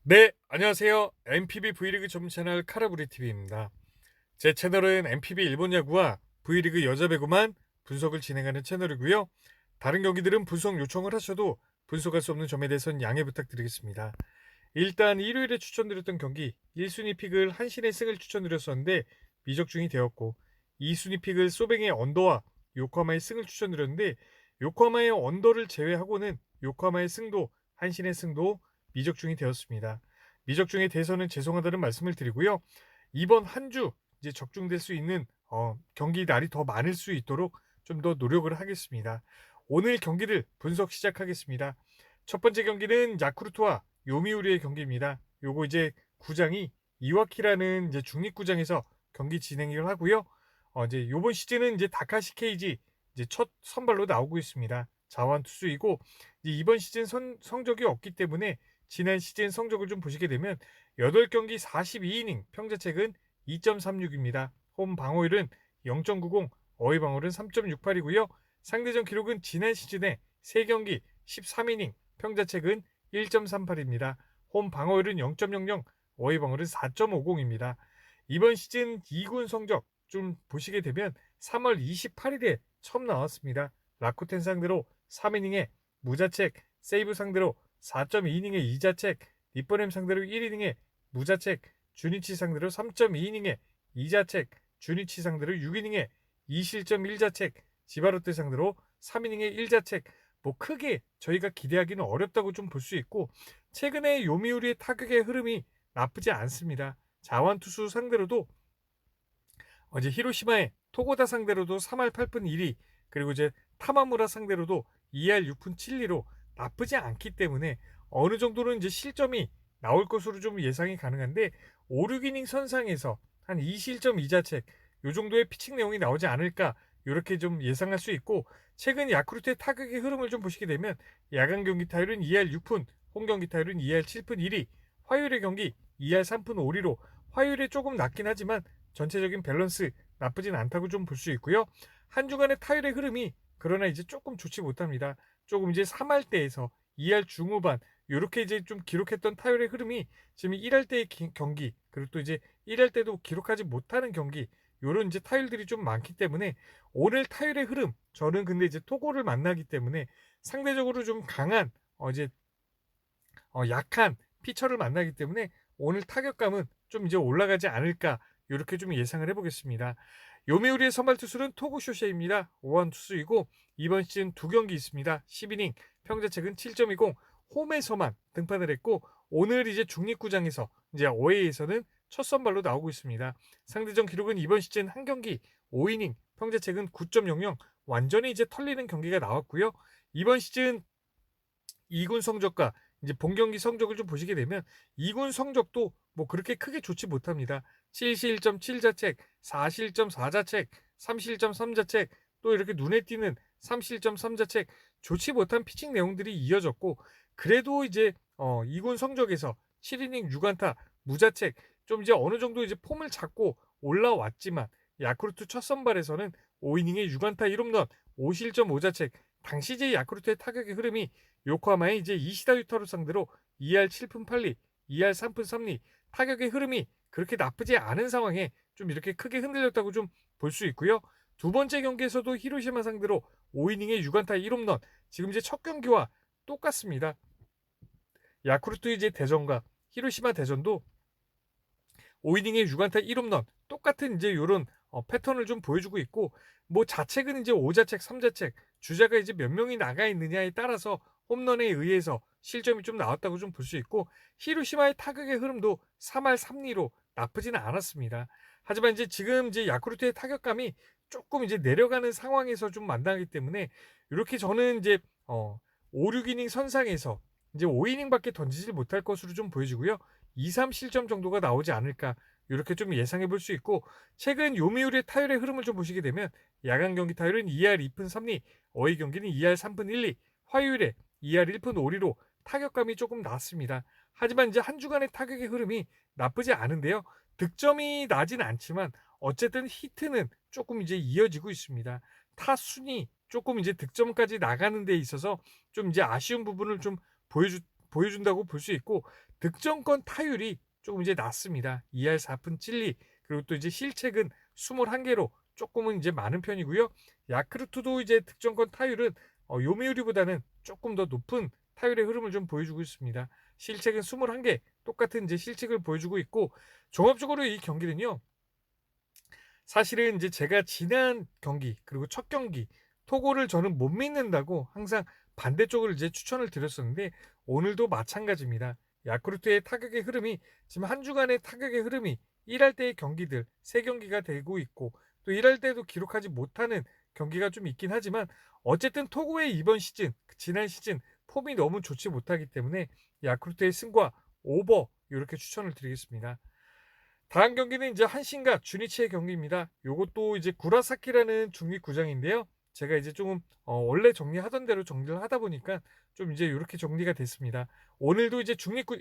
네, 안녕하세요. MPB V리그 전문 채널 카라브리TV입니다. 제 채널은 MPB 일본 야구와 V리그 여자 배구만 분석을 진행하는 채널이고요. 다른 경기들은 분석 요청을 하셔도 분석할 수 없는 점에 대해서는 양해 부탁드리겠습니다. 일단 일요일에 추천드렸던 경기 1순위 픽을 한신의 승을 추천드렸었는데 미적중이 되었고 2순위 픽을 소뱅의 언더와 요코하마의 승을 추천드렸는데 요코하마의 언더를 제외하고는 요코하마의 승도 한신의 승도 미적중이 되었습니다. 미적중에 대해서는 죄송하다는 말씀을 드리고요. 이번 한 주 이제 적중될 수 있는 경기 날이 더 많을 수 있도록 좀 더 노력을 하겠습니다. 오늘 경기를 분석 시작하겠습니다. 첫 번째 경기는 야쿠르트와 요미우리의 경기입니다. 요거 이제 구장이 이와키라는 이제 중립구장에서 경기 진행을 하고요. 이제 요번 시즌은 이제 다카시 케이지 이제 첫 선발로 나오고 있습니다. 자완 투수이고 이번 시즌 성적이 없기 때문에 지난 시즌 성적을 좀 보시게 되면 8경기 42이닝 평자책은 2.36입니다. 홈 방어율은 0.90, 어휘 방어율은 3.68이고요. 상대전 기록은 지난 시즌에 3경기 13이닝 평자책은 1.38입니다. 홈 방어율은 0.00, 어휘 방어율은 4.50입니다. 이번 시즌 2군 성적 좀 보시게 되면 3월 28일에 처음 나왔습니다. 라쿠텐 상대로 3이닝에 무자책, 세이브 상대로 4.2이닝에 2자책, 리퍼렘 상대로 1이닝에 무자책, 주니치 상대로 3.2이닝에 2자책, 주니치 상대로 6이닝에 2실점 1자책, 지바로테 상대로 3이닝에 1자책. 뭐 크게 저희가 기대하기는 어렵다고 좀 볼 수 있고 최근에 요미우리의 타격의 흐름이 나쁘지 않습니다. 자완 투수 상대로도 어제 히로시마의 토고다 상대로도 3할 8분 1리 그리고 이제 타마무라 상대로도 2할 6분 7리로 나쁘지 않기 때문에 어느 정도는 이제 실점이 나올 것으로 좀 예상이 가능한데 5, 6이닝 선상에서 한 2실점 2자책 요 정도의 피칭 내용이 나오지 않을까 이렇게 좀 예상할 수 있고 최근 야쿠르트의 타격의 흐름을 좀 보시게 되면 야간 경기 타율은 2할 6푼, 홈 경기 타율은 2할 7푼 1리, 화요일의 경기 2할 3푼 5리로 화요일에 조금 낮긴 하지만 전체적인 밸런스 나쁘진 않다고 좀 볼 수 있고요. 한 주간의 타율의 흐름이 그러나 이제 조금 좋지 못합니다. 조금 이제 3할 때에서 2할 중후반 이렇게 이제 좀 기록했던 타율의 흐름이 지금 1할 때의 경기 그리고 또 이제 1할 때도 기록하지 못하는 경기 요런 이제 타율들이 좀 많기 때문에 오늘 타율의 흐름 저는 근데 이제 토고를 만나기 때문에 상대적으로 좀 강한 이제 약한 피처를 만나기 때문에 오늘 타격감은 좀 이제 올라가지 않을까 이렇게 좀 예상을 해보겠습니다. 요미우리의 선발 투수는 토구쇼세입니다. 5원 투수이고 이번 시즌 2경기 있습니다. 10이닝 평자책은 7.20 홈에서만 등판을 했고 오늘 이제 중립구장에서 이제 어웨이에서는 첫 선발로 나오고 있습니다. 상대전 기록은 이번 시즌 한 경기 5이닝 평자책은 9.00 완전히 이제 털리는 경기가 나왔고요. 이번 시즌 2군 성적과 이제 본경기 성적을 좀 보시게 되면 2군 성적도 뭐 그렇게 크게 좋지 못합니다. 7실점 7자책, 4실점 4자책, 3실점 3자책, 또 이렇게 눈에 띄는 3실점 3자책 좋지 못한 피칭 내용들이 이어졌고 그래도 이제 2군 성적에서 7이닝 6안타 무자책 좀 이제 어느 정도 이제 폼을 잡고 올라왔지만 야쿠르트 첫 선발에서는 5이닝에 6안타 1홈런 5실점 5자책 당시 제 야쿠르트의 타격의 흐름이 요코하마의 이제 이시다 유타로 상대로 2할 7푼 8리, 2할 3푼 3리 타격의 흐름이 그렇게 나쁘지 않은 상황에 좀 이렇게 크게 흔들렸다고 좀 볼 수 있고요. 두 번째 경기에서도 히로시마 상대로 5이닝에 6안타 1홈런 지금 이제 첫 경기와 똑같습니다. 야쿠르트 이제 대전과 히로시마 대전도 5이닝에 6안타 1홈런 똑같은 이제 이런 패턴을 좀 보여주고 있고 뭐 자책은 이제 5자책 3자책 주자가 이제 몇 명이 나가 있느냐에 따라서 홈런에 의해서 실점이 좀 나왔다고 좀 볼 수 있고 히로시마의 타격의 흐름도 3할 3리로 나쁘지는 않았습니다. 하지만 이제 지금 이제 야쿠르트의 타격감이 조금 이제 내려가는 상황에서 좀 만나기 때문에 이렇게 저는 이제 5, 6이닝 선상에서 이제 5이닝밖에 던지지 못할 것으로 좀 보여지고요. 2, 3실점 정도가 나오지 않을까 이렇게 좀 예상해 볼 수 있고 최근 요미우리의 타율의 흐름을 좀 보시게 되면 야간 경기 타율은 2할 2푼 3리, 어휘 경기는 2할 3푼 1리, 화요일에 2할 1푼 5리로 타격감이 조금 낮습니다. 하지만 이제 한 주간의 타격의 흐름이 나쁘지 않은데요. 득점이 나진 않지만 어쨌든 히트는 조금 이제 이어지고 있습니다. 타순이 조금 이제 득점까지 나가는 데 있어서 좀 이제 아쉬운 부분을 좀 보여준다고 볼 수 있고 득점권 타율이 조금 이제 낮습니다. 2할 4푼 7리 그리고 또 이제 실책은 21개로 조금은 이제 많은 편이고요. 야크루트도 이제 득점권 타율은 요미우리보다는 조금 더 높은 타율의 흐름을 좀 보여주고 있습니다. 실책은 21개 똑같은 이제 실책을 보여주고 있고 종합적으로 이 경기는요. 사실은 이제 제가 지난 경기 그리고 첫 경기 토고를 저는 못 믿는다고 항상 반대쪽을 이제 추천을 드렸었는데 오늘도 마찬가지입니다. 야쿠르트의 타격의 흐름이 지금 한 주간의 타격의 흐름이 1할 때의 경기들 3경기가 되고 있고 또 1할 때도 기록하지 못하는 경기가 좀 있긴 하지만 어쨌든 토고의 이번 시즌 지난 시즌 폼이 너무 좋지 못하기 때문에 야쿠르트의 승과 오버 이렇게 추천을 드리겠습니다. 다음 경기는 이제 한신과 주니치의 경기입니다. 요것도 이제 구라사키라는 중립구장인데요. 제가 이제 조금 원래 정리하던 대로 정리를 하다 보니까 좀 이제 이렇게 정리가 됐습니다. 오늘도 이제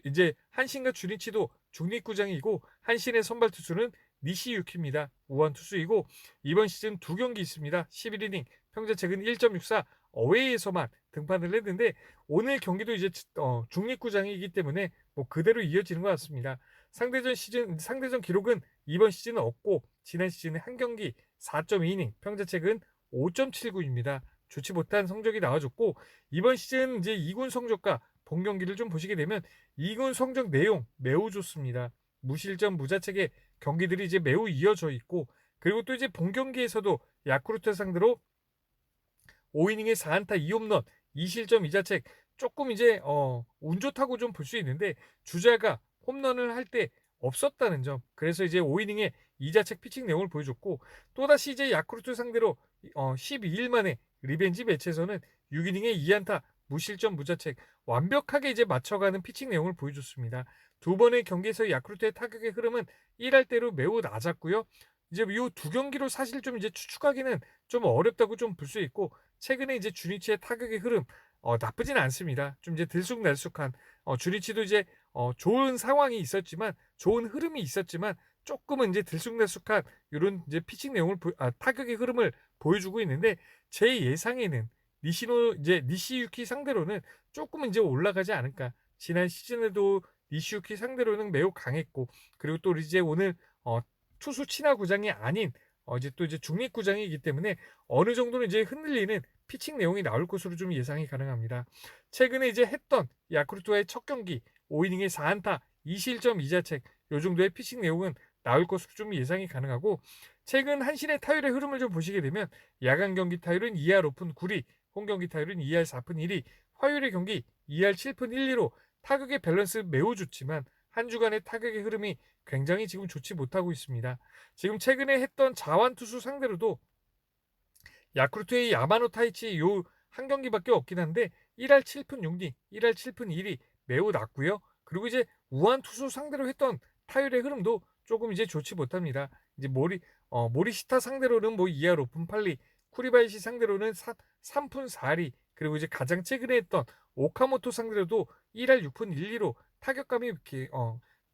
이제 한신과 주니치도 중립구장이고 한신의 선발 투수는 니시유키입니다. 우완 투수이고 이번 시즌 2경기 있습니다. 11이닝 평자책은 1.64 어웨이에서만 등판을 했는데 오늘 경기도 이제 중립구장이기 때문에 뭐 그대로 이어지는 것 같습니다. 상대전 기록은 이번 시즌은 없고 지난 시즌에 한 경기 4.2이닝 평자책은 5.79입니다. 좋지 못한 성적이 나와줬고 이번 시즌 이제 2군 성적과 본 경기를 좀 보시게 되면 2군 성적 내용 매우 좋습니다. 무실점 무자책의 경기들이 이제 매우 이어져 있고 그리고 또 이제 본 경기에서도 야쿠르트 상대로 5이닝에 4안타 2홈런 2실점 2자책 조금 이제 운 좋다고 좀 볼 수 있는데 주자가 홈런을 할 때 없었다는 점. 그래서 이제 5이닝에 2자책 피칭 내용을 보여줬고 또다시 이제 야쿠르트 상대로 12일 만에 리벤지 매치에서는 6이닝에 2안타 무실점 무자책 완벽하게 이제 맞춰가는 피칭 내용을 보여줬습니다. 두 번의 경기에서 야쿠르트의 타격의 흐름은 1할 때로 매우 낮았고요. 이제 이 두 경기로 사실 좀 이제 추측하기는 좀 어렵다고 좀 볼 수 있고 최근에 이제 주니치의 타격의 흐름 나쁘진 않습니다. 좀 이제 들쑥날쑥한 주니치도 이제 좋은 상황이 있었지만 좋은 흐름이 있었지만 조금은 이제 들쑥날쑥한 이런 이제 피칭 내용을 타격의 흐름을 보여주고 있는데 제 예상에는 니시유키 상대로는 조금은 이제 올라가지 않을까. 지난 시즌에도 니시유키 상대로는 매우 강했고 그리고 또 이제 오늘 투수 친화 구장이 아닌 이제 또 이제 중립 구장이기 때문에 어느 정도는 이제 흔들리는 피칭 내용이 나올 것으로 좀 예상이 가능합니다. 최근에 이제 했던 야쿠르트와의 첫 경기 5이닝에 4안타 2실점 2자책 요 정도의 피칭 내용은 나올 것으로 좀 예상이 가능하고 최근 한신의 타율의 흐름을 좀 보시게 되면 야간 경기 타율은 2할 5푼 9리, 홈 경기 타율은 2할 4푼 1리, 화요일의 경기 2할 7푼 1리로 타격의 밸런스 매우 좋지만 한 주간의 타격의 흐름이 굉장히 지금 좋지 못하고 있습니다. 지금 최근에 했던 자완 투수 상대로도 야쿠르트의 야마노 타이치 요 한 경기밖에 없긴 한데 1할 7푼 6리, 1할 7푼 2리 매우 낮고요. 그리고 이제 우한 투수 상대로 했던 타율의 흐름도 조금 이제 좋지 못합니다. 이제 모리시타 상대로는 뭐 2할 5푼 8리, 쿠리바이시 상대로는 3푼 4리, 그리고 이제 가장 최근에 했던 오카모토 상대로도 1할 6푼 1리로 타격감이 이렇게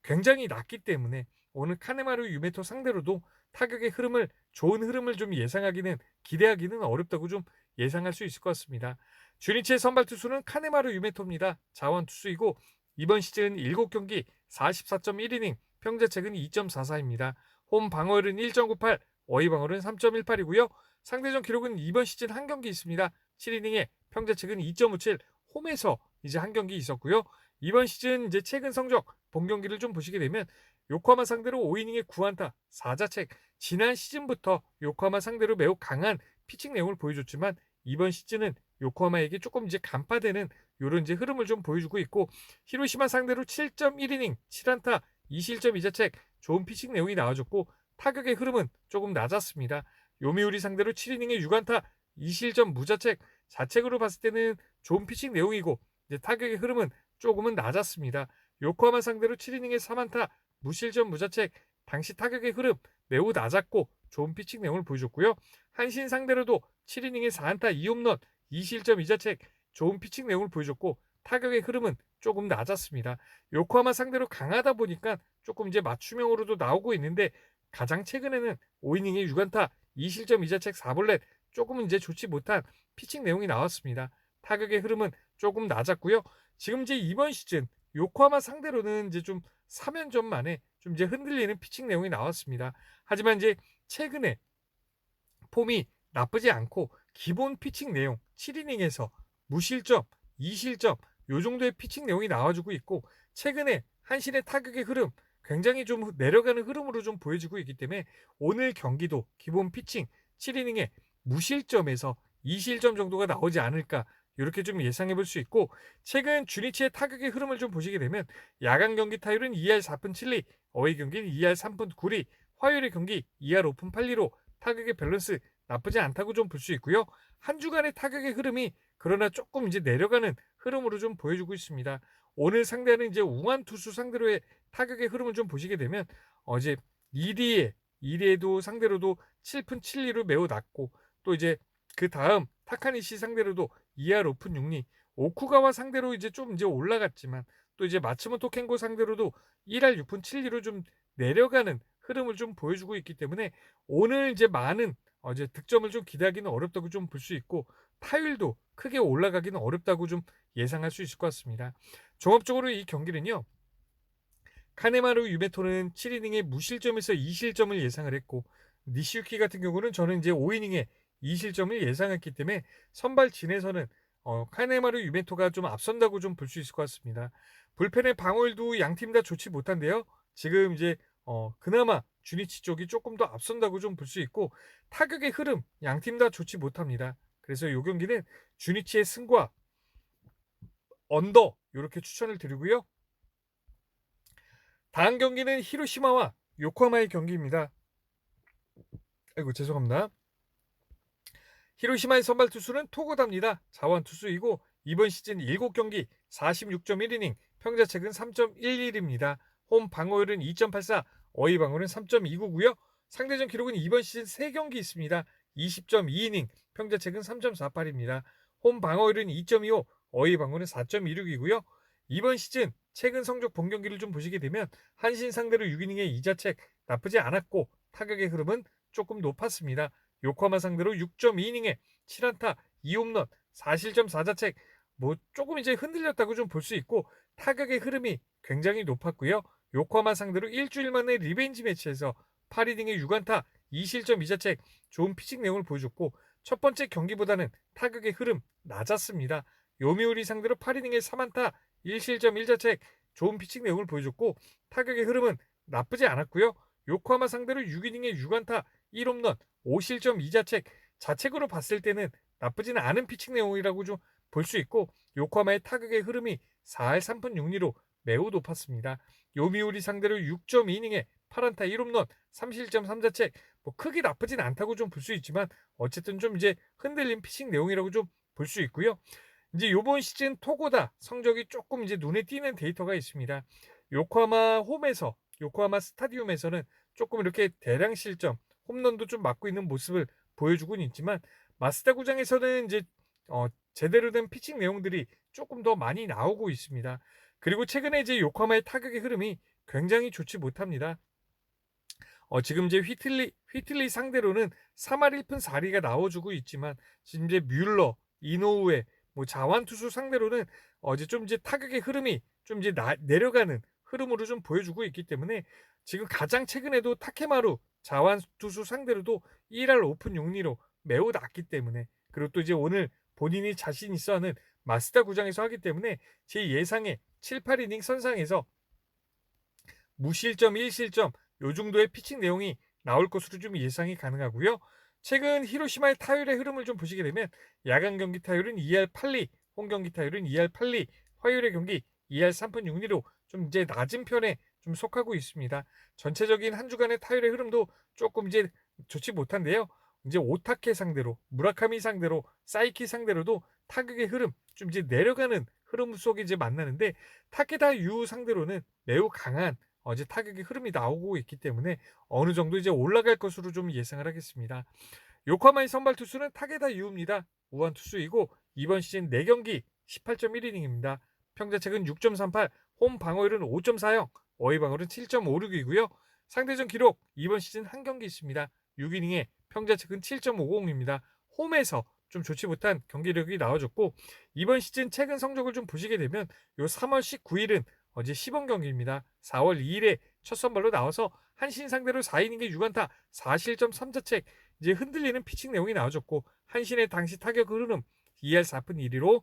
굉장히 낮기 때문에 오늘 카네마루 유메토 상대로도 타격의 흐름을 좋은 흐름을 좀 기대하기는 어렵다고 좀 예상할 수 있을 것 같습니다. 주니치의 선발 투수는 카네마루 유메토입니다. 자원 투수이고 이번 시즌 7경기 44.1이닝 평자책은 2.44입니다. 홈 방어율은 1.98, 어휘 방어율은 3.18이고요. 상대전 기록은 이번 시즌 한 경기 있습니다. 7이닝에 평자책은 2.57, 홈에서 이제 한 경기 있었고요. 이번 시즌 이제 최근 성적 본 경기를 좀 보시게 되면 요코하마 상대로 5이닝에 9안타 4자책 지난 시즌부터 요코하마 상대로 매우 강한 피칭 내용을 보여줬지만 이번 시즌은 요코하마에게 조금 이제 간파되는 이런 이제 흐름을 좀 보여주고 있고 히로시마 상대로 7.1이닝 7안타 2실점 2자책 좋은 피칭 내용이 나와줬고 타격의 흐름은 조금 낮았습니다. 요미우리 상대로 7이닝에 6안타 2실점 무자책 자책으로 봤을 때는 좋은 피칭 내용이고 이제 타격의 흐름은 조금은 낮았습니다. 요코하마 상대로 7이닝에 3안타 무실점 무자책 당시 타격의 흐름 매우 낮았고 좋은 피칭 내용을 보여줬고요. 한신 상대로도 7이닝에 4안타 2홈런 2실점 2자책 좋은 피칭 내용을 보여줬고 타격의 흐름은 조금 낮았습니다. 요코하마 상대로 강하다 보니까 조금 이제 맞춤형으로도 나오고 있는데 가장 최근에는 5이닝에 6안타 2실점 2자책 4볼넷 조금은 이제 좋지 못한 피칭 내용이 나왔습니다. 타격의 흐름은 조금 낮았고요. 지금 이제 이번 시즌 요코하마 상대로는 이제 좀 3연전 만에 좀 이제 흔들리는 피칭 내용이 나왔습니다. 하지만 이제 최근에 폼이 나쁘지 않고 기본 피칭 내용 7이닝에서 무실점, 2실점 요 정도의 피칭 내용이 나와주고 있고 최근에 한신의 타격의 흐름 굉장히 좀 내려가는 흐름으로 좀 보여지고 있기 때문에 오늘 경기도 기본 피칭 7이닝에 무실점에서 2실점 정도가 나오지 않을까 이렇게 좀 예상해 볼 수 있고 최근 주니치의 타격의 흐름을 좀 보시게 되면 야간 경기 타율은 2할 4푼 7리, 어웨이 경기는 2할 3푼 9리, 화요일의 경기 2할 5푼 8리로 타격의 밸런스 나쁘지 않다고 좀 볼 수 있고요. 한 주간의 타격의 흐름이 그러나 조금 이제 내려가는 흐름으로 좀 보여주고 있습니다. 오늘 상대하는 이제 우한 투수 상대로의 타격의 흐름을 좀 보시게 되면 어제 2리에도 상대로도 7푼 7리로 매우 낮고 또 이제 그 다음 타카니시 상대로도 2할 5푼 6리, 오쿠가와 상대로 이제 좀 이제 올라갔지만 또 이제 마츠모토 켄고 상대로도 1할 6푼 7리로 좀 내려가는 흐름을 좀 보여주고 있기 때문에 오늘 이제 많은 어제 득점을 좀 기대하기는 어렵다고 좀 볼 수 있고 타율도 크게 올라가기는 어렵다고 좀 예상할 수 있을 것 같습니다. 종합적으로 이 경기는요. 카네마루 유메토는 7이닝에 무실점에서 2실점을 예상을 했고 니시유키 같은 경우는 저는 이제 5이닝에 2실점을 예상했기 때문에 선발 진에서는 카네마루 유메토가 좀 앞선다고 좀 볼 수 있을 것 같습니다. 불펜의 방어율도 양팀 다 좋지 못한데요. 지금 이제 그나마 주니치 쪽이 조금 더 앞선다고 좀 볼 수 있고 타격의 흐름 양팀 다 좋지 못합니다. 그래서 이 경기는 주니치의 승과 언더 이렇게 추천을 드리고요. 다음 경기는 히로시마와 요코하마의 경기입니다. 아이고 죄송합니다. 히로시마의 선발 투수는 토고다입니다. 자완 투수이고 이번 시즌 7경기 46.1이닝, 평자책은 3.11입니다. 홈 방어율은 2.84, 어이 방어율은 3.29고요. 상대전 기록은 이번 시즌 3경기 있습니다. 20.2이닝, 평자책은 3.48입니다. 홈 방어율은 2.25, 어이 방어율은 4.26이고요. 이번 시즌 최근 성적 본 경기를 좀 보시게 되면 한신 상대로 6이닝의 2자책 나쁘지 않았고 타격의 흐름은 조금 높았습니다. 요코하마 상대로 6.2이닝에 7안타 2홈런 4실점 4자책 뭐 조금 이제 흔들렸다고 좀 볼 수 있고 타격의 흐름이 굉장히 높았고요. 요코하마 상대로 일주일 만에 리벤지 매치에서 8이닝에 6안타 2실점 2자책 좋은 피칭 내용을 보여줬고 첫 번째 경기보다는 타격의 흐름 낮았습니다. 요미우리 상대로 8이닝에 3안타 1실점 1자책 좋은 피칭 내용을 보여줬고 타격의 흐름은 나쁘지 않았고요. 요코하마 상대로 6이닝에 6안타 1홈런 5실점 2자책 자책으로 봤을 때는 나쁘지는 않은 피칭 내용이라고 좀 볼 수 있고 요코하마의 타격의 흐름이 4할 3푼 6리로 매우 높았습니다. 요미우리 상대로 6.2이닝에 8안타 1홈런 3실점 3자책 뭐 크게 나쁘진 않다고 좀 볼 수 있지만 어쨌든 좀 이제 흔들린 피칭 내용이라고 좀 볼 수 있고요. 이제 요번 시즌 토고다 성적이 조금 이제 눈에 띄는 데이터가 있습니다. 요코하마 홈에서 요코하마 스타디움에서는 조금 이렇게 대량 실점 홈런도 좀 맞고 있는 모습을 보여주고는 있지만 마스다 구장에서는 이제 제대로 된 피칭 내용들이 조금 더 많이 나오고 있습니다. 그리고 최근에 이제 요코하마의 타격의 흐름이 굉장히 좋지 못합니다. 지금 이제 휘틀리 상대로는 3할 1푼 4리가 나와주고 있지만 지금 이제 뮬러, 이노우에 뭐 자완 투수 상대로는 이제 좀 이제 타격의 흐름이 좀 이제 내려가는 흐름으로 좀 보여주고 있기 때문에 지금 가장 최근에도 타케마루 자완 투수 상대로도 1할 5푼 6리로 매우 낮기 때문에 그리고 또 이제 오늘 본인이 자신 있어 하는 마스다 구장에서 하기 때문에 제 예상에 7, 8이닝 선상에서 무실점 1실점 요 정도의 피칭 내용이 나올 것으로 좀 예상이 가능하고요. 최근 히로시마의 타율의 흐름을 좀 보시게 되면 야간 경기 타율은 2할 8리, 홈 경기 타율은 2할 8리, 화요일의 경기 2할 3푼 6리로 좀 이제 낮은 편에 좀 속하고 있습니다. 전체적인 한 주간의 타율의 흐름도 조금 이제 좋지 못한데요. 이제 오타케 상대로, 무라카미 상대로, 사이키 상대로도 타격의 흐름 좀 이제 내려가는 흐름 속에 이제 만나는데 타케다 유 상대로는 매우 강한 어제 타격의 흐름이 나오고 있기 때문에 어느 정도 이제 올라갈 것으로 좀 예상을 하겠습니다. 요코하마의 선발 투수는 타케다 유입니다. 우한 투수이고 이번 시즌 4경기 18.1이닝입니다. 평자책은 6.38, 홈 방어율은 5.40, 어이 방어율은 7.56이고요. 상대전 기록 이번 시즌 한 경기 있습니다. 6이닝에 평자책은 7.50입니다. 홈에서 좀 좋지 못한 경기력이 나와줬고, 이번 시즌 최근 성적을 좀 보시게 되면 요 3월 19일은 어제 시범 경기입니다. 4월 2일에 첫 선발로 나와서 한신 상대로 4이닝에 6안타 4실점 3자책 이제 흔들리는 피칭 내용이 나와줬고, 한신의 당시 타격 흐름 2할 4푼 1리로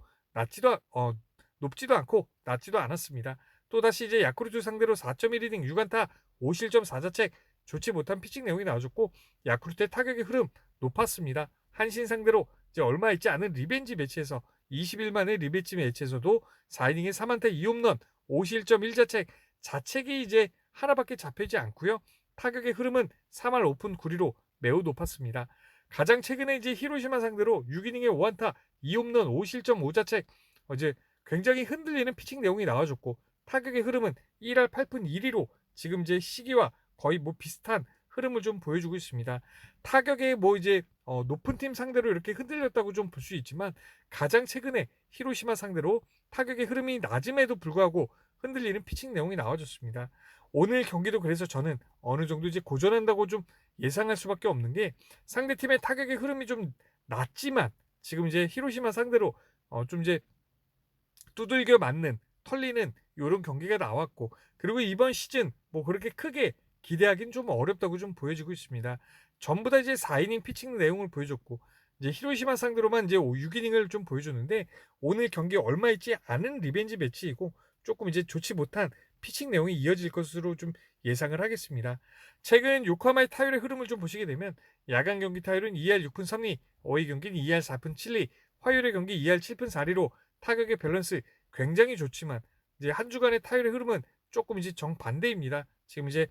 높지도 않고 낮지도 않았습니다. 또다시 이제 야쿠르트 상대로 4.1이닝 6안타 5실점 4자책 좋지 못한 피칭 내용이 나와줬고, 야쿠르트의 타격의 흐름 높았습니다. 한신 상대로 이제 얼마 있지 않은 리벤지 매치에서 20일 만에 리벤지 매치에서도 4이닝에 3안타 2홈런 5실점 1자책 자책이 이제 하나밖에 잡히지 않고요. 타격의 흐름은 3할 오픈 9리로 매우 높았습니다. 가장 최근에 이제 히로시마 상대로 6이닝에 5안타 2홈런 5실점 5자책 어제 굉장히 흔들리는 피칭 내용이 나와줬고, 타격의 흐름은 1할 8푼 1리로 지금 이제 시기와 거의 뭐 비슷한 흐름을 좀 보여주고 있습니다. 타격의 뭐 이제 높은 팀 상대로 이렇게 흔들렸다고 좀 볼 수 있지만, 가장 최근에 히로시마 상대로 타격의 흐름이 낮음에도 불구하고 흔들리는 피칭 내용이 나와줬습니다. 오늘 경기도 그래서 저는 어느 정도 이제 고전한다고 좀 예상할 수밖에 없는 게, 상대팀의 타격의 흐름이 좀 낮지만 지금 이제 히로시마 상대로 좀 이제 두들겨 맞는 털리는 이런 경기가 나왔고, 그리고 이번 시즌 뭐 그렇게 크게 기대하기는 좀 어렵다고 좀 보여지고 있습니다. 전부 다 이제 4이닝 피칭 내용을 보여줬고, 이제 히로시마 상대로만 이제 6이닝을 좀 보여줬는데, 오늘 경기 얼마 있지 않은 리벤지 매치이고 조금 이제 좋지 못한 피칭 내용이 이어질 것으로 좀 예상을 하겠습니다. 최근 요코하마의 타율의 흐름을 좀 보시게 되면, 야간 경기 타율은 2할 6푼 3리, 어휘 경기는 2할 4푼 7리, 화요일의 경기 2할 7푼 4리로 타격의 밸런스 굉장히 좋지만, 이제 한 주간의 타율의 흐름은 조금 이제 정반대입니다. 지금 이제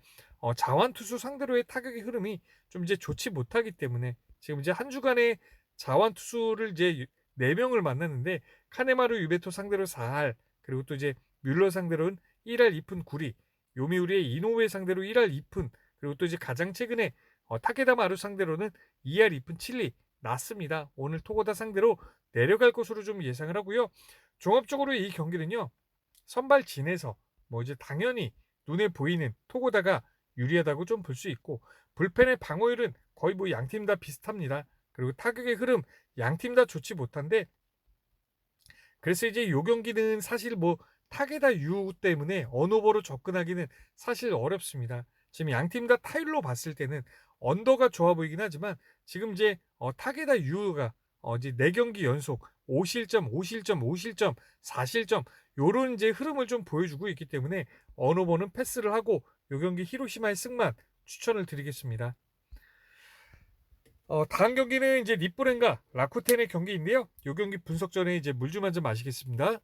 자완 투수 상대로의 타격의 흐름이 좀 이제 좋지 못하기 때문에, 지금 이제 한 주간의 자완 투수를 이제 4명을 만났는데, 카네마루 유베토 상대로 4할, 그리고 또 이제 뮬러 상대로는 1할 2푼 9리, 요미우리의 이노우에 상대로 1할 2푼, 그리고 또 이제 가장 최근에 타케다 마루 상대로는 2할 2푼 7리 났습니다. 오늘 토고다 상대로 내려갈 것으로 좀 예상을 하고요. 종합적으로 이 경기는요, 선발 진에서 뭐 이제 당연히 눈에 보이는 토고다가 유리하다고 좀 볼 수 있고, 불펜의 방어율은 거의 뭐 양팀 다 비슷합니다. 그리고 타격의 흐름 양팀 다 좋지 못한데, 그래서 이제 요 경기는 사실 뭐 타게다 유 때문에 언오버로 접근하기는 사실 어렵습니다. 지금 양팀 다 타율로 봤을 때는 언더가 좋아 보이긴 하지만, 지금 이제 타게다 유가 이제 4경기 연속 5실점, 5실점, 5실점, 4실점 요런 이제 흐름을 좀 보여주고 있기 때문에 언오버는 패스를 하고 요 경기 히로시마의 승만 추천을 드리겠습니다. 다음 경기는 이제 니뿌렌과 라쿠텐의 경기인데요. 요 경기 분석 전에 이제 물 좀 한 잔 마시겠습니다.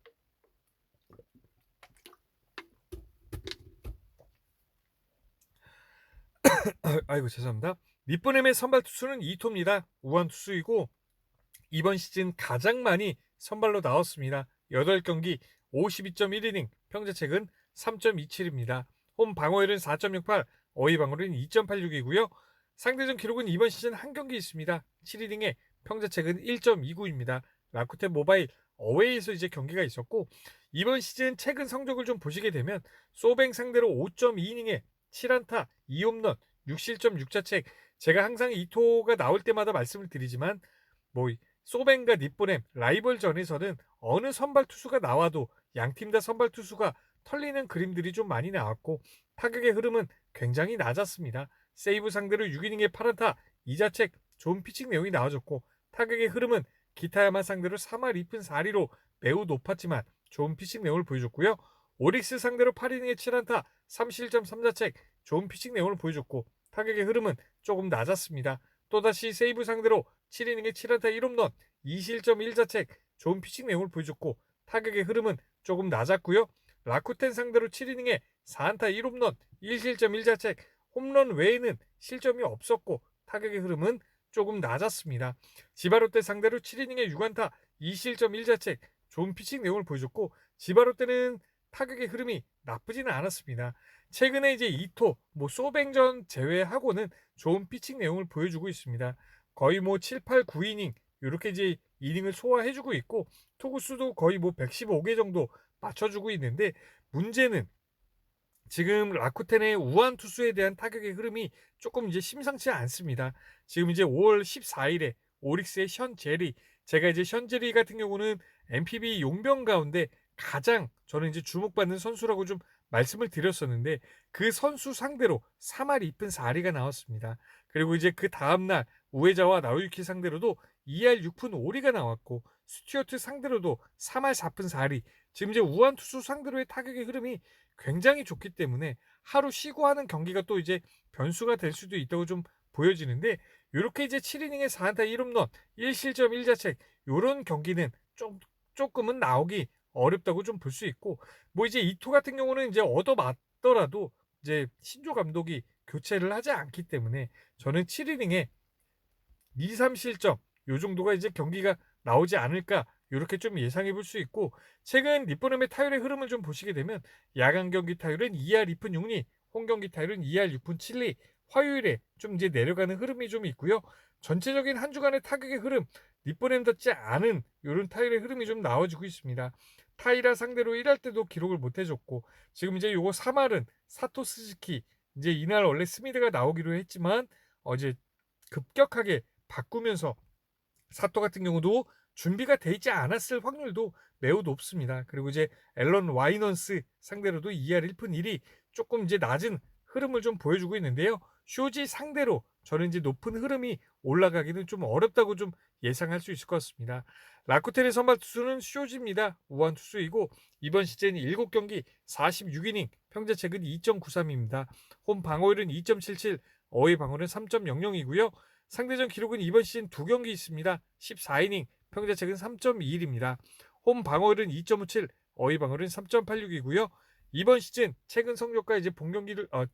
아이고 죄송합니다. 니뿌렘의 선발 투수는 이토입니다. 우완 투수이고 이번 시즌 가장 많이 선발로 나왔습니다. 8경기 52.1이닝, 평자책은 3.27입니다. 홈 방어율은 4.68, 어휘 방어율은 2.86이고요. 상대전 기록은 이번 시즌 한 경기 있습니다. 7이닝에 평자책은 1.29입니다. 라쿠텐 모바일 어웨이에서 이제 경기가 있었고, 이번 시즌 최근 성적을 좀 보시게 되면 소뱅 상대로 5.2이닝에 7안타 2홈런 6실점 6자책, 제가 항상 이토가 나올 때마다 말씀을 드리지만 뭐 소뱅과 니뽀넴 라이벌전에서는 어느 선발 투수가 나와도 양팀 다 선발 투수가 털리는 그림들이 좀 많이 나왔고, 타격의 흐름은 굉장히 낮았습니다. 세이브 상대로 6이닝에 8안타 2자책 좋은 피칭 내용이 나와줬고, 타격의 흐름은 기타야마 상대로 3할 2푼 4리로 매우 높았지만 좋은 피칭 내용을 보여줬고요. 오릭스 상대로 8이닝에 7안타 3실점 3자책 좋은 피칭 내용을 보여줬고, 타격의 흐름은 조금 낮았습니다. 또다시 세이브 상대로 7이닝에 7안타 1홈런 2실점 1자책 좋은 피칭 내용을 보여줬고, 타격의 흐름은 조금 낮았고요. 라쿠텐 상대로 7이닝에 4안타 1홈런 1실점 1자책 홈런 외에는 실점이 없었고, 타격의 흐름은 조금 낮았습니다. 지바롯데 상대로 7이닝에 6안타 2실점 1자책 좋은 피칭 내용을 보여줬고, 지바롯데는 타격의 흐름이 나쁘지는 않았습니다. 최근에 이제 이토, 뭐 소뱅전 제외하고는 좋은 피칭 내용을 보여주고 있습니다. 거의 뭐 7, 8, 9이닝 이렇게 이제 이닝을 소화해주고 있고, 투구수도 거의 뭐 115개 정도 맞춰주고 있는데, 문제는 지금 라쿠텐의 우완 투수에 대한 타격의 흐름이 조금 이제 심상치 않습니다. 지금 이제 5월 14일에 오릭스의 션 제리 제가 이제 션제리 같은 경우는 NPB 용병 가운데 가장 저는 이제 주목받는 선수라고 좀 말씀을 드렸었는데 그 선수 상대로 3할 2푼 4리가 나왔습니다. 그리고 이제 그 다음날 우에자와 나오유키 상대로도 2할 6푼 5리가 나왔고 스튜어트 상대로도 3할 4푼 4리 지금 이제 우한 투수 상대로의 타격의 흐름이 굉장히 좋기 때문에 하루 쉬고 하는 경기가 또 이제 변수가 될 수도 있다고 좀 보여지는데 이렇게 이제 7이닝에 4안타 1홈런 1실점 1자책 요런 경기는 조금은 나오기 어렵다고 좀 볼 수 있고 뭐 이제 이토 같은 경우는 이제 얻어맞더라도 이제 신조 감독이 교체를 하지 않기 때문에 저는 7이닝에 2, 3실점 요 정도가 이제 경기가 나오지 않을까 이렇게 좀 예상해 볼 수 있고 최근 니포넴의 타율의 흐름을 좀 보시게 되면 야간 경기 타율은 2할 2푼 6리, 홈 경기 타율은 2할 6푼 7리, 화요일에 좀 이제 내려가는 흐름이 좀 있고요. 전체적인 한 주간의 타격의 흐름, 니포넴답지 않은 이런 타율의 흐름이 좀 나와지고 있습니다. 타이라 상대로 1할 때도 기록을 못 해줬고 지금 이제 요거 3할은 사토 스즈키 이제 이날 원래 스미드가 나오기로 했지만 어제 급격하게 바꾸면서 사토 같은 경우도 준비가 돼 있지 않았을 확률도 매우 높습니다. 그리고 이제 앨런 와이넌스 상대로도 2할 1푼 1이 조금 이제 낮은 흐름을 좀 보여주고 있는데요. 쇼지 상대로 저는 이제 높은 흐름이 올라가기는 좀 어렵다고 좀 예상할 수 있을 것 같습니다. 라쿠텐의 선발 투수는 쇼지입니다. 우한 투수이고 이번 시즌 7경기 46이닝 평자책은 2.93입니다. 홈 방어율은 2.77, 어웨이 방어율은 3.00이고요. 상대전 기록은 이번 시즌 2경기 있습니다. 14이닝, 평자책은 3.21입니다. 홈 방어율은 2.57, 어휘 방어율은 3.86이고요. 이번 시즌 최근 성적과 이제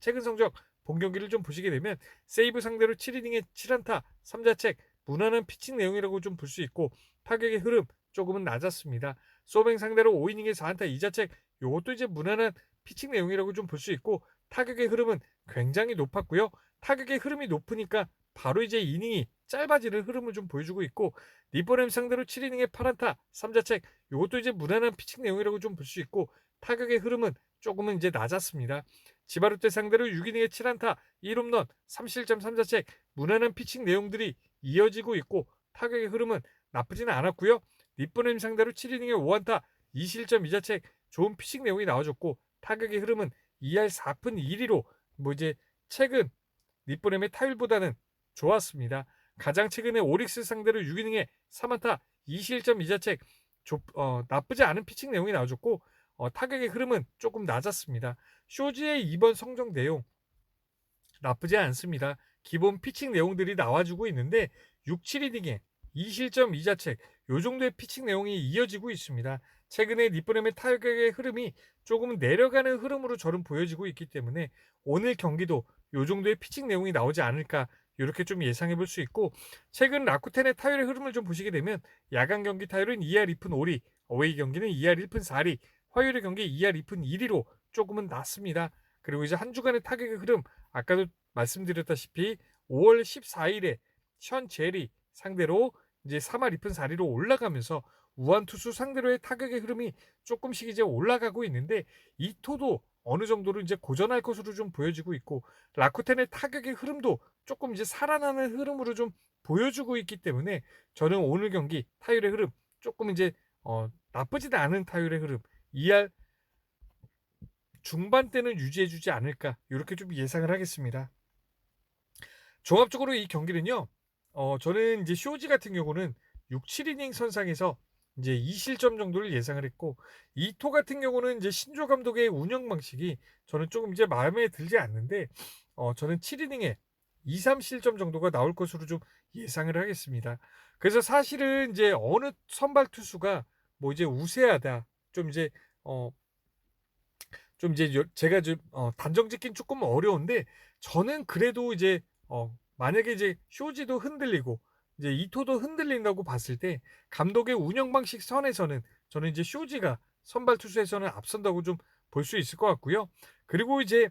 최근 성적 본 경기를 좀 보시게 되면 세이브 상대로 7이닝에 7안타, 3자책, 무난한 피칭 내용이라고 좀 볼 수 있고 타격의 흐름 조금은 낮았습니다. 소뱅 상대로 5이닝에 4안타 2자책, 요것도 이제 무난한 피칭 내용이라고 좀 볼 수 있고 타격의 흐름은 굉장히 높았고요. 타격의 흐름이 높으니까 바로 이제 이닝이 짧아지는 흐름을 좀 보여주고 있고 니포넴 상대로 7이닝에 8안타 3자책 이것도 이제 무난한 피칭 내용이라고 좀 볼 수 있고 타격의 흐름은 조금은 이제 낮았습니다. 지바르테 상대로 6이닝에 7안타 1홈런 3실점 3자책 무난한 피칭 내용들이 이어지고 있고 타격의 흐름은 나쁘지는 않았고요. 니포넴 상대로 7이닝에 5안타 2실점 2자책 좋은 피칭 내용이 나와줬고 타격의 흐름은 2할 4푼 1리로 뭐 이제 최근 니포넴의 타율보다는 좋았습니다. 가장 최근에 오릭스 상대로 6이닝에 3안타 2실점 2자책 나쁘지 않은 피칭 내용이 나와줬고 타격의 흐름은 조금 낮았습니다. 쇼지의 이번 성적 내용 나쁘지 않습니다. 기본 피칭 내용들이 나와주고 있는데 6, 7이닝에 2실점 2자책 요 정도의 피칭 내용이 이어지고 있습니다. 최근에 니포넴의 타격의 흐름이 조금 내려가는 흐름으로 저는 보여지고 있기 때문에 오늘 경기도 요 정도의 피칭 내용이 나오지 않을까 이렇게 좀 예상해 볼 수 있고 최근 라쿠텐의 타율의 흐름을 좀 보시게 되면 야간 경기 타율은 2할 2푼 5리, 어웨이 경기는 2할 1푼 4리, 화요일의 경기 2할 2푼 1리로 조금은 낮습니다. 그리고 이제 한 주간의 타격의 흐름 아까도 말씀드렸다시피 5월 14일에 션 제리 상대로 이제 3할 2푼 4리로 올라가면서 우한 투수 상대로의 타격의 흐름이 조금씩 이제 올라가고 있는데 이토도 어느 정도로 이제 고전할 것으로 좀 보여지고 있고 라쿠텐의 타격의 흐름도 조금 이제 살아나는 흐름으로 좀 보여주고 있기 때문에 저는 오늘 경기 타율의 흐름 조금 이제 나쁘지도 않은 타율의 흐름 2할 중반대는 유지해주지 않을까 이렇게 좀 예상을 하겠습니다. 종합적으로 이 경기는요. 저는 이제 쇼지 같은 경우는 6, 7이닝 선상에서 이제 2실점 정도를 예상을 했고 이토 같은 경우는 이제 신조 감독의 운영 방식이 저는 조금 이제 마음에 들지 않는데 저는 7이닝에 2, 3실점 정도가 나올 것으로 좀 예상을 하겠습니다. 그래서 사실은 이제 어느 선발 투수가 뭐 이제 우세하다 좀 이제 제가 좀 단정 짓긴 조금 어려운데 저는 그래도 이제 만약에 이제 쇼지도 흔들리고 이제 이토도 흔들린다고 봤을 때 감독의 운영 방식 선에서는 저는 이제 쇼지가 선발 투수에서는 앞선다고 좀 볼 수 있을 것 같고요. 그리고 이제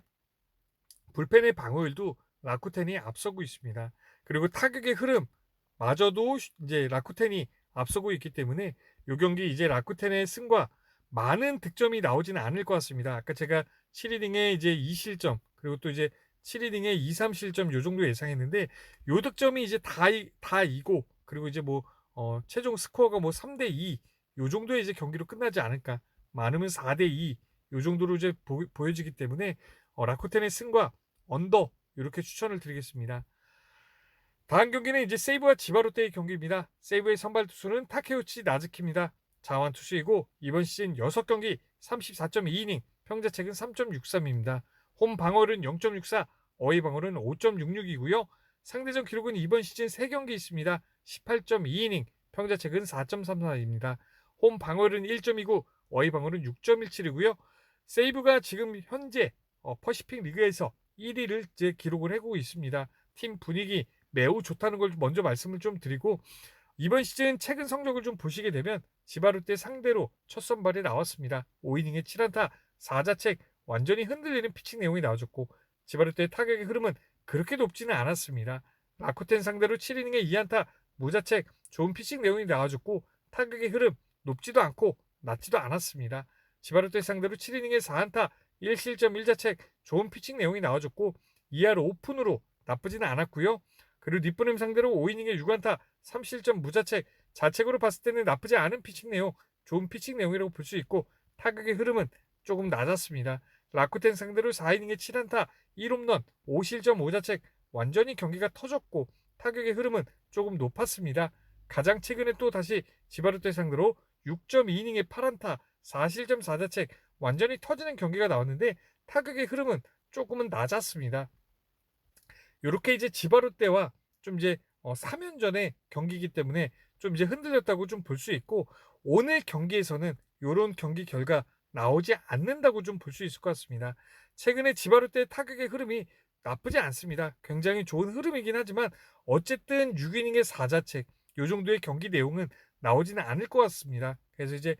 불펜의 방어율도 라쿠텐이 앞서고 있습니다. 그리고 타격의 흐름마저도 이제 라쿠텐이 앞서고 있기 때문에 이 경기 이제 라쿠텐의 승과 많은 득점이 나오지는 않을 것 같습니다. 아까 제가 7이닝에 이제 2실점 그리고 또 이제 7이닝에 2, 3실점 요 정도 예상했는데 요 득점이 이제 다 이고 그리고 이제 뭐 최종 스코어가 뭐 3대2 요 정도의 이제 경기로 끝나지 않을까. 많으면 4대2 요 정도로 이제 보여지기 때문에 라쿠텐의 승과 언더 이렇게 추천을 드리겠습니다. 다음 경기는 이제 세이브와 지바롯데의 경기입니다. 세이브의 선발 투수는 타케우치 나즈키입니다. 자완 투수이고 이번 시즌 6경기 34.2이닝, 평자책은 3.63입니다. 홈 방어율은 0.64, 어웨이 방어율은 5.66이고요. 상대전 기록은 이번 시즌 3경기 있습니다. 18.2이닝, 평자책은 4.34입니다. 홈 방어율은 1.29, 어웨이 방어율은 6.17이고요. 세이브가 지금 현재 퍼시픽 리그에서 1위를 이제 기록을 하고 있습니다. 팀 분위기 매우 좋다는 걸 먼저 말씀을 좀 드리고, 이번 시즌 최근 성적을 좀 보시게 되면 지바롯데 상대로 첫 선발에 나왔습니다. 5이닝에 7안타 4자책, 완전히 흔들리는 피칭 내용이 나와줬고, 지바롯데의 타격의 흐름은 그렇게 높지는 않았습니다. 라쿠텐 상대로 7이닝에 2안타 무자책, 좋은 피칭 내용이 나와줬고, 타격의 흐름 높지도 않고 낮지도 않았습니다. 지바롯데 상대로 7이닝에 4안타 1실점 1자책, 좋은 피칭 내용이 나와줬고 2할 오픈으로 나쁘지는 않았고요. 그리고 니쁘넴 상대로 5이닝에 6안타 3실점 무자책, 자책으로 봤을 때는 나쁘지 않은 피칭 내용, 좋은 피칭 내용이라고 볼 수 있고, 타격의 흐름은 조금 낮았습니다. 라쿠텐 상대로 4이닝에 7안타 1홈런 5실점 5자책, 완전히 경기가 터졌고 타격의 흐름은 조금 높았습니다. 가장 최근에 또 다시 지바롯데 상대로 6.2이닝에 8안타 4실점 4자책, 완전히 터지는 경기가 나왔는데 타격의 흐름은 조금은 낮았습니다. 이렇게 이제 지바롯데와 좀 이제 3연전의 경기이기 때문에 좀 이제 흔들렸다고 좀 볼 수 있고, 오늘 경기에서는 이런 경기 결과 나오지 않는다고 좀 볼 수 있을 것 같습니다. 최근에 지바롯데의 타격의 흐름이 나쁘지 않습니다. 굉장히 좋은 흐름이긴 하지만 어쨌든 6이닝의 4자책 이 정도의 경기 내용은 나오지는 않을 것 같습니다. 그래서 이제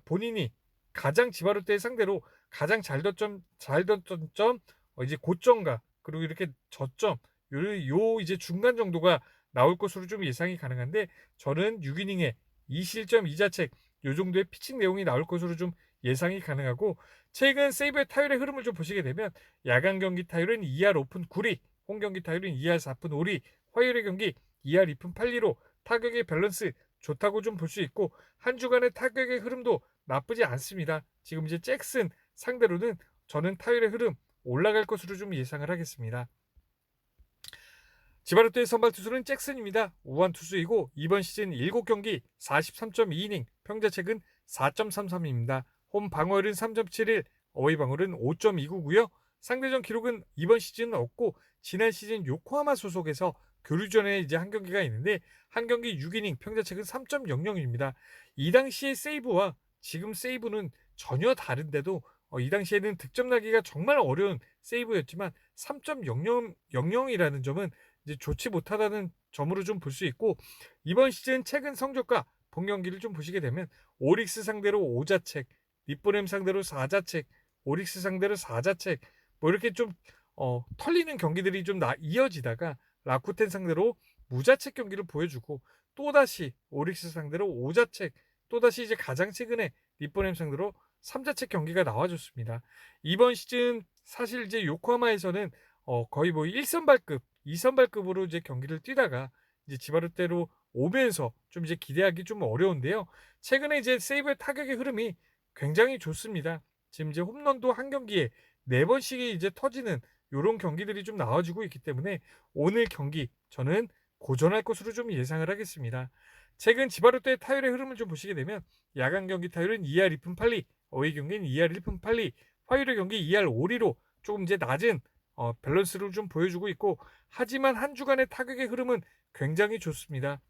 본인이 가장 지바롯데의 상대로 가장 잘 뒀던 점, 이제 고점과 그리고 이렇게 저점 요 이제 중간 정도가 나올 것으로 좀 예상이 가능한데, 저는 6이닝에 2실점 2자책 요 정도의 피칭 내용이 나올 것으로 좀 예상이 가능하고, 최근 세이브의 타율의 흐름을 좀 보시게 되면 야간 경기 타율은 2할 5푼 9리, 홈 경기 타율은 2할 4푼 5리, 화요일의 경기 2할 2푼 8리로 타격의 밸런스 좋다고 좀 볼 수 있고, 한 주간의 타격의 흐름도 나쁘지 않습니다. 지금 이제 잭슨 상대로는 저는 타율의 흐름 올라갈 것으로 좀 예상을 하겠습니다. 지바롯데의 선발 투수는 잭슨입니다. 우완 투수이고 이번 시즌 7경기 43.2이닝, 평자책은 4.33입니다. 홈 방어율은 3.71, 어웨이 방어율은 5.29고요. 상대전 기록은 이번 시즌은 없고 지난 시즌 요코하마 소속에서 교류전에 이제 한 경기가 있는데 한 경기 6이닝, 평자책은 3.00입니다. 이 당시의 세이브와 지금 세이브는 전혀 다른데도 이 당시에는 득점 나기가 정말 어려운 세이브였지만 3.00이라는 점은 이제 좋지 못하다는 점으로 좀 볼 수 있고, 이번 시즌 최근 성적과 본 경기를 좀 보시게 되면 오릭스 상대로 5자책, 니뽀넴 상대로 4자책, 오릭스 상대로 4자책, 뭐 이렇게 좀 털리는 경기들이 좀 이어지다가 라쿠텐 상대로 무자책 경기를 보여주고, 또다시 오릭스 상대로 5자책, 또다시 이제 가장 최근에 니뽀넴 상대로 3자책 경기가 나와줬습니다. 이번 시즌 사실 이제 요코하마에서는 거의 뭐 1선발급, 2선발급으로 이제 경기를 뛰다가 이제 지바롯데로 오면서 좀 이제 기대하기 좀 어려운데요. 최근에 이제 세이브의 타격의 흐름이 굉장히 좋습니다. 지금 이제 홈런도 한 경기에 4번씩이 이제 터지는 이런 경기들이 좀 나와주고 있기 때문에 오늘 경기 저는 고전할 것으로 좀 예상을 하겠습니다. 최근 지바롯데의 타율의 흐름을 좀 보시게 되면 야간 경기 타율은 2할 2푼 8리, 어웨이 경기는 2할 1푼 8리, 화요일의 경기 2할 5리로 조금 이제 낮은 밸런스를 좀 보여주고 있고, 하지만 한 주간의 타격의 흐름은 굉장히 좋습니다.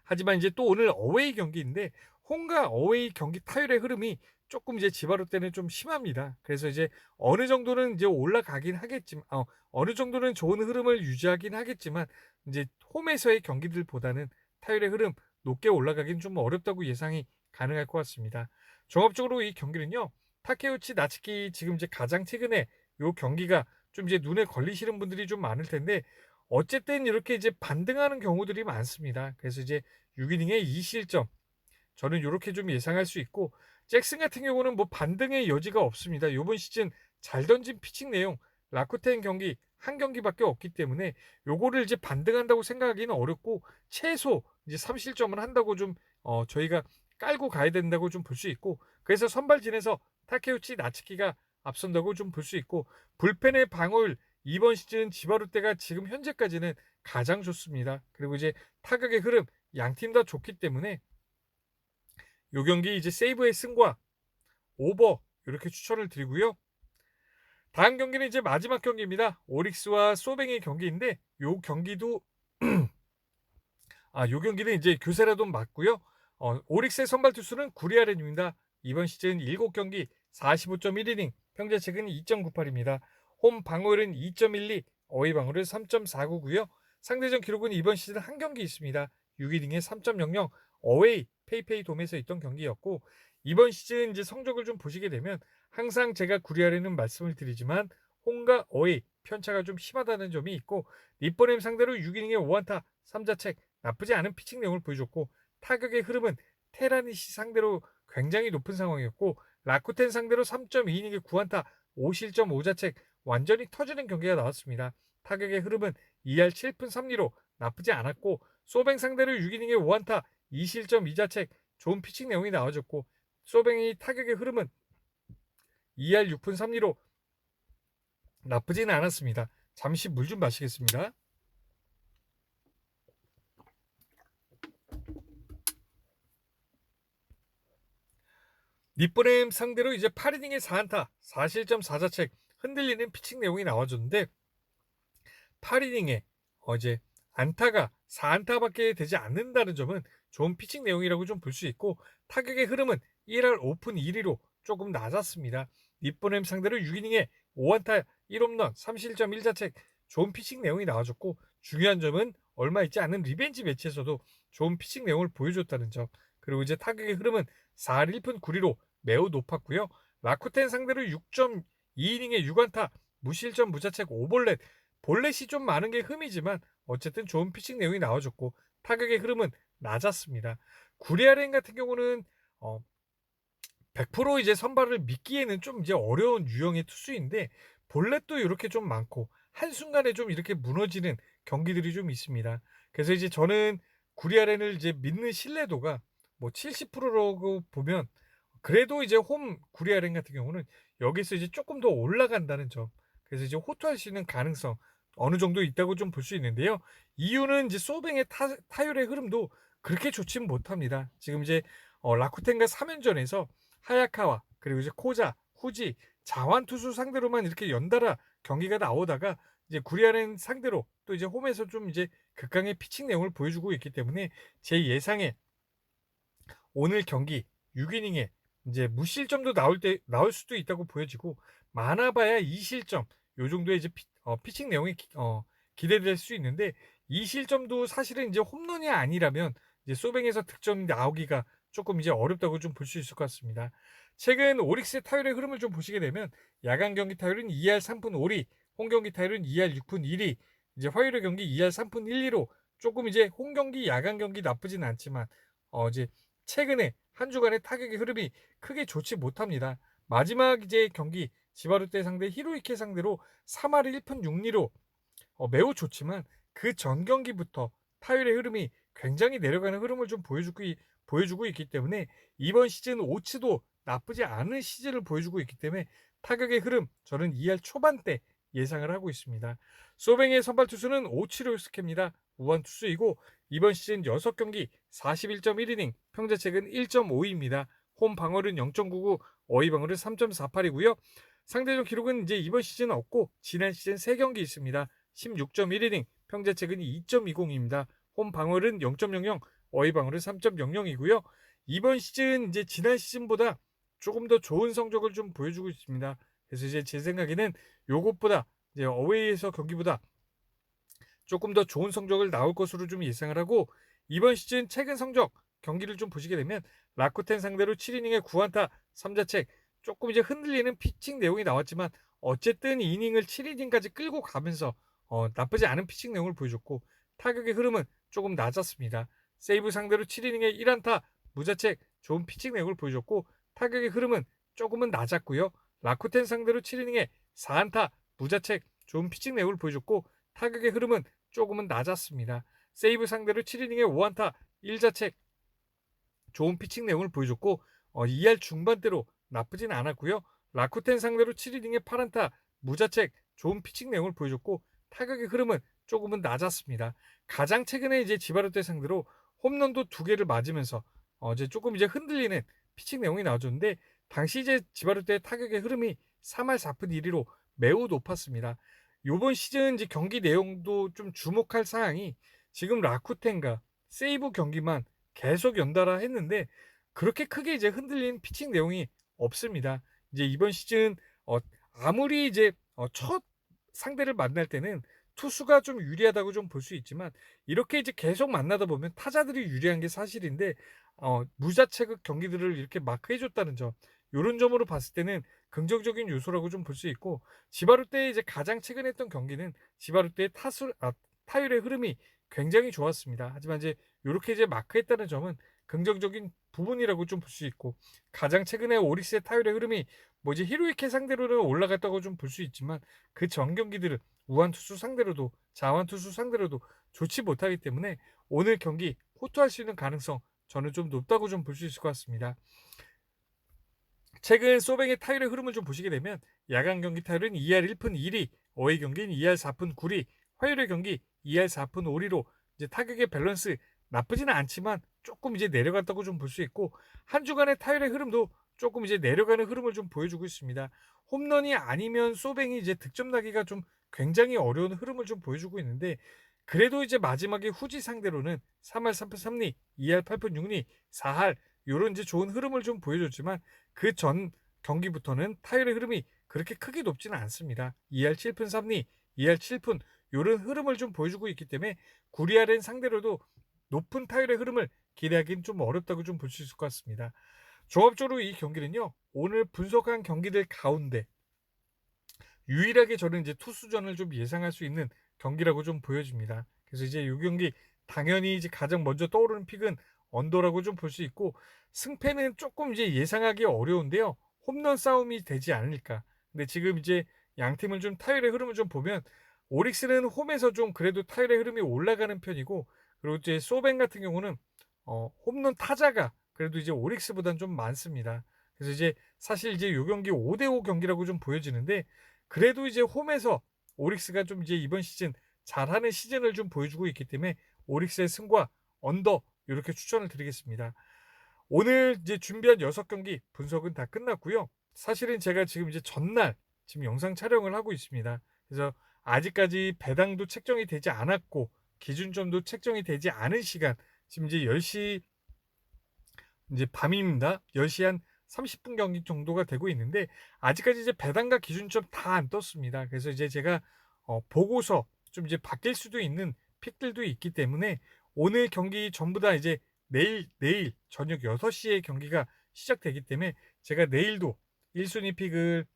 하지만 이제 또 오늘 어웨이 경기인데 홈과 어웨이 경기 타율의 흐름이 조금 이제 지바롯데는 좀 심합니다. 그래서 이제 어느 정도는 이제 올라가긴 하겠지만 어느 정도는 좋은 흐름을 유지하긴 하겠지만 이제 홈에서의 경기들보다는 타율의 흐름 높게 올라가긴 좀 어렵다고 예상이 가능할 것 같습니다. 종합적으로 이 경기는요, 타케우치 나츠키 지금 이제 가장 최근에 요 경기가 좀 이제 눈에 걸리시는 분들이 좀 많을 텐데, 어쨌든 이렇게 이제 반등하는 경우들이 많습니다. 그래서 이제 6이닝에 2실점, 저는 이렇게 좀 예상할 수 있고, 잭슨 같은 경우는 뭐 반등의 여지가 없습니다. 이번 시즌 잘 던진 피칭 내용, 라쿠텐 경기 한 경기밖에 없기 때문에 요거를 이제 반등한다고 생각하기는 어렵고 최소 이제 3실점을 한다고 좀 저희가 깔고 가야 된다고 좀 볼 수 있고, 그래서 선발진에서 타케우치 나츠키가 앞선다고 좀 볼 수 있고, 불펜의 방어율 이번 시즌 지바루테가 지금 현재까지는 가장 좋습니다. 그리고 이제 타격의 흐름 양팀 다 좋기 때문에 요 경기 이제 세이브의 승과 오버 이렇게 추천을 드리고요. 다음 경기는 이제 마지막 경기입니다. 오릭스와 소뱅의 경기인데 요 경기도 요 경기는 이제 교세라도 맞고요. 오릭스의 선발 투수는 구리아렌입니다. 이번 시즌 7경기 45.1이닝, 평자책은 2.98입니다. 홈 방어율은 2.12, 어웨이 방어율은 3.49고요. 상대전 기록은 이번 시즌 한 경기 있습니다. 6이닝에 3.00, 어웨이 페이페이 돔에서 있던 경기였고, 이번 시즌 이제 성적을 좀 보시게 되면 항상 제가 구리아렌은 말씀을 드리지만 홈과 어웨이 편차가 좀 심하다는 점이 있고, 니뽀넴 상대로 6이닝에 5안타 3자책 나쁘지 않은 피칭 내용을 보여줬고, 타격의 흐름은 테라니시 상대로 굉장히 높은 상황이었고, 라쿠텐 상대로 3.2이닝에 9안타 5실점 5자책 완전히 터지는 경기가 나왔습니다. 타격의 흐름은 2할 7푼 3리로 나쁘지 않았고, 소뱅 상대로 6이닝에 5안타 2실점 2자책 좋은 피칭 내용이 나와줬고, 소뱅의 타격의 흐름은 2할 6푼 3리로 나쁘지는 않았습니다. 잠시 물 좀 마시겠습니다. 니뽀넴 상대로 이제 8이닝에 4안타 4실점 4자책 흔들리는 피칭 내용이 나와줬는데, 8이닝에 이제 안타가 4안타밖에 되지 않는다는 점은 좋은 피칭 내용이라고 좀 볼 수 있고, 타격의 흐름은 1할 5푼 1리로 조금 낮았습니다. 니뽀넴 상대로 6이닝에 5안타 1홈런 3실점 1자책 좋은 피칭 내용이 나와줬고, 중요한 점은 얼마 있지 않은 리벤지 매치에서도 좋은 피칭 내용을 보여줬다는 점, 그리고 이제 타격의 흐름은 4할 1푼 9리로 매우 높았고요. 라쿠텐 상대로 6.2이닝에 6안타 무실점 무자책 5볼넷, 볼넷이 좀 많은 게 흠이지만 어쨌든 좋은 피칭 내용이 나와줬고, 타격의 흐름은 낮았습니다. 구리아렌 같은 경우는 100% 이제 선발을 믿기에는 좀 이제 어려운 유형의 투수인데, 볼넷도 이렇게 좀 많고 한순간에 좀 이렇게 무너지는 경기들이 좀 있습니다. 그래서 이제 저는 구리아렌을 이제 믿는 신뢰도가 뭐 70%라고 보면, 그래도 이제 홈 구리아렌 같은 경우는 여기서 이제 조금 더 올라간다는 점, 그래서 이제 호투할 수 있는 가능성 어느 정도 있다고 좀 볼 수 있는데요. 이유는 이제 소뱅의 타율의 흐름도 그렇게 좋지는 못합니다. 지금 이제 라쿠텐과 3연전에서 하야카와 그리고 이제 코자, 후지, 자완 투수 상대로만 이렇게 연달아 경기가 나오다가 이제 구리아렌 상대로 또 이제 홈에서 좀 이제 극강의 피칭 내용을 보여주고 있기 때문에 제 예상에 오늘 경기 6이닝에 이제 무실점도 나올 수도 있다고 보여지고, 많아봐야 2실점 요 정도의 이제 피칭 내용이 기대될 수 있는데, 2실점도 사실은 이제 홈런이 아니라면 이제 소뱅에서 득점이 나오기가 조금 이제 어렵다고 좀 볼 수 있을 것 같습니다. 최근 오릭스의 타율의 흐름을 좀 보시게 되면 야간 경기 타율은 2할 3푼 5리, 홈 경기 타율은 2할 6푼 1리, 이제 화요일 경기 2할 3푼 1리로 조금 이제 홈 경기, 야간 경기 나쁘진 않지만 이제 최근에 한 주간의 타격의 흐름이 크게 좋지 못합니다. 마지막 이제 경기 지바루테 상대 히로이케 상대로 3할 1푼 6리로 매우 좋지만 그 전 경기부터 타율의 흐름이 굉장히 내려가는 흐름을 좀 보여주고 있기 때문에 이번 시즌 오츠도 나쁘지 않은 시즌을 보여주고 있기 때문에 타격의 흐름 저는 2할 초반대 예상을 하고 있습니다. 소뱅의 선발 투수는 오치로스케입니다. 우완 투수이고 이번 시즌 6경기 41.1이닝, 평자책은 1.52입니다. 홈 방어율은 0.99, 어휘 방어율은 3.48이고요. 상대적 기록은 이제 이번 시즌 없고 지난 시즌 3경기 있습니다. 16.1이닝, 평자책은 2.20입니다. 홈 방어율은 0.00, 어휘 방어율은 3.00이고요. 이번 시즌 이제 지난 시즌보다 조금 더 좋은 성적을 좀 보여주고 있습니다. 그래서 이제 제 생각에는 요것보다 이제 어웨이에서 경기보다 조금 더 좋은 성적을 나올 것으로 좀 예상을 하고, 이번 시즌 최근 성적 경기를 좀 보시게 되면 라쿠텐 상대로 7이닝에 9안타 3자책 조금 이제 흔들리는 피칭 내용이 나왔지만 어쨌든 이닝을 7이닝까지 끌고 가면서 나쁘지 않은 피칭 내용을 보여줬고, 타격의 흐름은 조금 낮았습니다. 세이브 상대로 7이닝에 1안타 무자책 좋은 피칭 내용을 보여줬고, 타격의 흐름은 조금은 낮았고요. 라쿠텐 상대로 7이닝에 4안타 무자책 좋은 피칭 내용을 보여줬고 타격의 흐름은 조금은 낮았습니다. 세이브 상대로 7이닝에 5안타 1자책 좋은 피칭 내용을 보여줬고 2할 중반대로 나쁘진 않았고요. 라쿠텐 상대로 7이닝에 8안타 무자책 좋은 피칭 내용을 보여줬고 타격의 흐름은 조금은 낮았습니다. 가장 최근에 이제 지바르테 상대로 홈런도 2개를 맞으면서 이제 조금 이제 흔들리는 피칭 내용이 나와줬는데 당시 이제 지바르테의 타격의 흐름이 3할 4푼 1리로 매우 높았습니다. 이번 시즌 이제 경기 내용도 좀 주목할 사항이 지금 라쿠텐과 세이브 경기만 계속 연달아 했는데 그렇게 크게 이제 흔들린 피칭 내용이 없습니다. 이제 이번 시즌 아무리 이제 첫 상대를 만날 때는 투수가 좀 유리하다고 좀 볼 수 있지만 이렇게 이제 계속 만나다 보면 타자들이 유리한 게 사실인데 무자체급 경기들을 이렇게 마크해 줬다는 점 요런 점으로 봤을 때는 긍정적인 요소라고 좀 볼 수 있고 지바루 때 이제 가장 최근에 했던 경기는 지바루 때의 타율의 흐름이 굉장히 좋았습니다. 하지만 이제 요렇게 이제 마크했다는 점은 긍정적인 부분이라고 좀 볼 수 있고 가장 최근에 오릭스의 타율의 흐름이 뭐지 히로이케 상대로는 올라갔다고 좀 볼 수 있지만 그 전 경기들은 우한 투수 상대로도 자완 투수 상대로도 좋지 못하기 때문에 오늘 경기 호투할 수 있는 가능성 저는 좀 높다고 좀 볼 수 있을 것 같습니다. 최근 소뱅의 타율의 흐름을 좀 보시게 되면 야간 경기 타율은 2할 1푼 1리, 어웨이 경기는 2할 4푼 9리, 화요일의 경기 2할 4푼 5리로 이제 타격의 밸런스 나쁘지는 않지만 조금 이제 내려갔다고 좀 볼 수 있고 한 주간의 타율의 흐름도 조금 이제 내려가는 흐름을 좀 보여주고 있습니다. 홈런이 아니면 소뱅이 이제 득점 나기가 좀 굉장히 어려운 흐름을 좀 보여주고 있는데 그래도 이제 마지막에 후지 상대로는 3할 3푼 3리, 2할 8푼 6리, 4할 요런 이제 좋은 흐름을 좀 보여줬지만 그 전 경기부터는 타율의 흐름이 그렇게 크게 높지는 않습니다. 2할 7푼 3리, 2할 7푼 요런 흐름을 좀 보여주고 있기 때문에 구리아렌 상대로도 높은 타율의 흐름을 기대하기는 좀 어렵다고 좀 볼 수 있을 것 같습니다. 종합적으로 이 경기는요. 오늘 분석한 경기들 가운데 유일하게 저는 이제 투수전을 좀 예상할 수 있는 경기라고 좀 보여집니다. 그래서 이제 이 경기 당연히 이제 가장 먼저 떠오르는 픽은 언더라고 좀 볼 수 있고 승패는 조금 이제 예상하기 어려운데요. 홈런 싸움이 되지 않을까. 근데 지금 이제 양 팀을 좀 타율의 흐름을 좀 보면 오릭스는 홈에서 좀 그래도 타율의 흐름이 올라가는 편이고 그리고 이제 소벤 같은 경우는 홈런 타자가 그래도 이제 오릭스보다는 좀 많습니다. 그래서 이제 사실 이제 요 경기 5대5 경기라고 좀 보여지는데 그래도 이제 홈에서 오릭스가 좀 이제 이번 시즌 잘하는 시즌을 좀 보여주고 있기 때문에 오릭스의 승과 언더 이렇게 추천을 드리겠습니다. 오늘 이제 준비한 6경기 분석은 다 끝났고요. 사실은 제가 지금 이제 전날 지금 영상 촬영을 하고 있습니다. 그래서 아직까지 배당도 책정이 되지 않았고 기준점도 책정이 되지 않은 시간 지금 이제 10시 이제 밤입니다. 10시 한 30분 경기 정도가 되고 있는데 아직까지 이제 배당과 기준점 다 안 떴습니다. 그래서 이제 제가 보고서 좀 이제 바뀔 수도 있는 픽들도 있기 때문에 오늘 경기 전부 다 이제 내일 저녁 6시에 경기가 시작되기 때문에 제가 내일도 1순위 픽을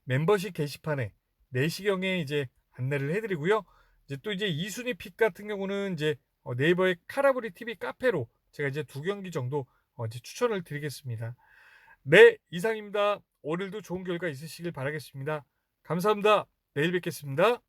멤버십 게시판에 4시경에 이제 안내를 해드리고요. 이제 또 이제 2순위 픽 같은 경우는 이제 네이버의 카라브리 TV 카페로 제가 이제 2경기 정도 이제 추천을 드리겠습니다. 네, 이상입니다. 오늘도 좋은 결과 있으시길 바라겠습니다. 감사합니다. 내일 뵙겠습니다.